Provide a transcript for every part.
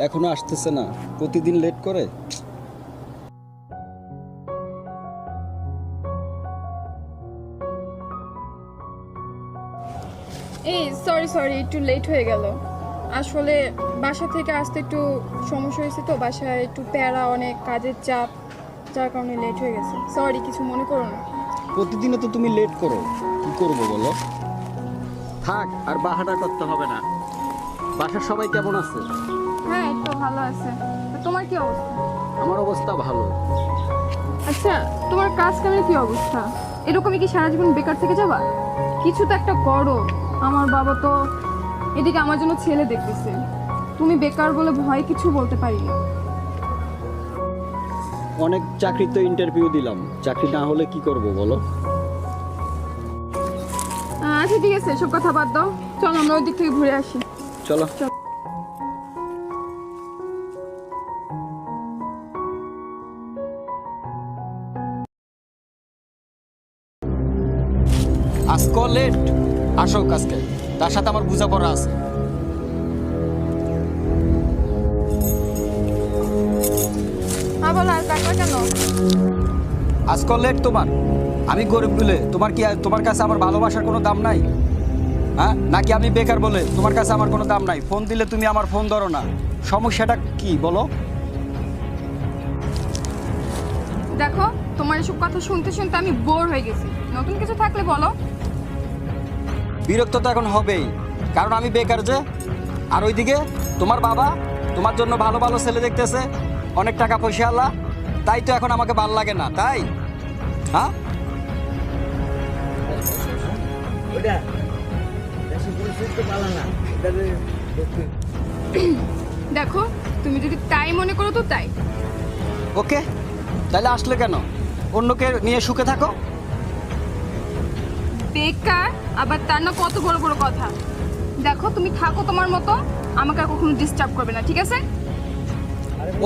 এখনো আসতেছে না, প্রতিদিন লেট করে। এই সরি একটু লেট হয়ে গেল। আসলে বাসা থেকে আসতে একটু সমস্যা হয়েছে, তো বাসায় একটু প্যারা, অনেক কাজের চাপ, যার কারণে লেট হয়ে গেছে। সরি, কিছু মনে করো না। প্রতিদিনও তো তুমি লেট করো, কি করবো বলো? থাক, আর বাহানা করতে হবে না। বাসার সবাই কেমন আছে? হ্যাঁ, একটু ভালো আছে। তা তোমার কি অবস্থা? আমার অবস্থা ভালো। আচ্ছা, তোমার কাজ কামের কি অবস্থা? এরকমই কি সারা জীবন বেকার থেকে যাবা? কিছু তো একটা করো। আমার বাবা তো এদিকে আমার জন্য ছেলে দেখতেছে, তুমি বেকার বলে ভয় কিছু বলতে পারি না। অনেক চাকরিতে ইন্টারভিউ দিলাম, চাকরি না হলে কি করব বলো? আচ্ছা ঠিক আছে, সব কথা বাদ দাও, চলো আমরা ওই দিক থেকে ঘুরে আসি। চলো। আজকে লেট আসো কাজকে, তার সাথে আমার বোঝাপড়া আছে। হ্যাঁ বলো, আর কাকা কেন? আজকে লেট তোমার। আমি গরিব বলে তোমার কি, তোমার কাছে আমার ভালোবাসার কোনো দাম নাই? হ্যাঁ, নাকি আমি বেকার বলে তোমার কাছে আমার কোনো দাম নাই? ফোন দিলে তুমি আমার ফোন ধরো না, সমস্যাটা কি বলো? দেখো, তোমার এসব কথা শুনতে শুনতে আমি বোর হয়ে গেছি। নতুন কিছু থাকলে বলো। বিরক্ত তো এখন হবেই, কারণ আমি বেকার যে। আর ওইদিকে তোমার বাবা তোমার জন্য ভালো ভালো ছেলে দেখতেছে, অনেক টাকা পয়সা আল্লাহ, তাই তো এখন আমাকে ভাল লাগে না, তাই? হ্যাঁ, দেখো, তুমি যদি তাই মনে করো তো তাই। ওকে, তাহলে আসলে কেন? অন্যকে নিয়ে সুখে থাকো। বেকার আবার তার না কত বড় বড় কথা। দেখো, তুমি থাকো তোমার মতো, আমাকে আর কখনো ডিস্টার্ব করবে না, ঠিক আছে?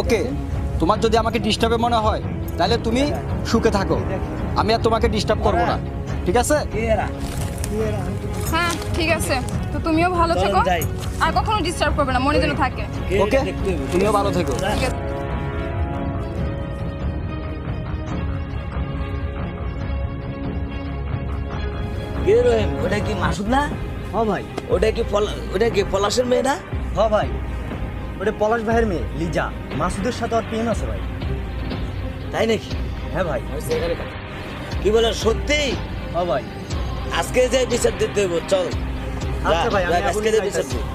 ওকে, তোমার যদি আমাকে ডিস্টার্বে মনে হয় তাহলে তুমি সুখে থাকো, আমি আর তোমাকে ডিস্টার্ব করবো না, ঠিক আছে? হ্যাঁ ঠিক আছে, তো তুমিও ভালো থেকো, আর কখনো ডিস্টার্ব করবে না, মনে যেন থাকে। ওকে, তুমিও ভালো থেকো। ঠিক আছে। কে রহিম, ওটা কি মাসুদ না? হ্যাঁ ভাই। ওটা কি পলাশের মেয়ে না? হ্যাঁ ভাই, ওটা পলাশ ভাইয়ের মেয়ে লিজা। মাসুদের সাথে আর প্রেম আছে ভাই। তাই নাকি? হ্যাঁ ভাই। কি বলে সত্যি? হ্যাঁ ভাই। আজকে যাই বিচার দিতে হইব, চল। আচ্ছা ভাই, আমি আজকে এখনই যাই বিচার যাইতাছি। দিই।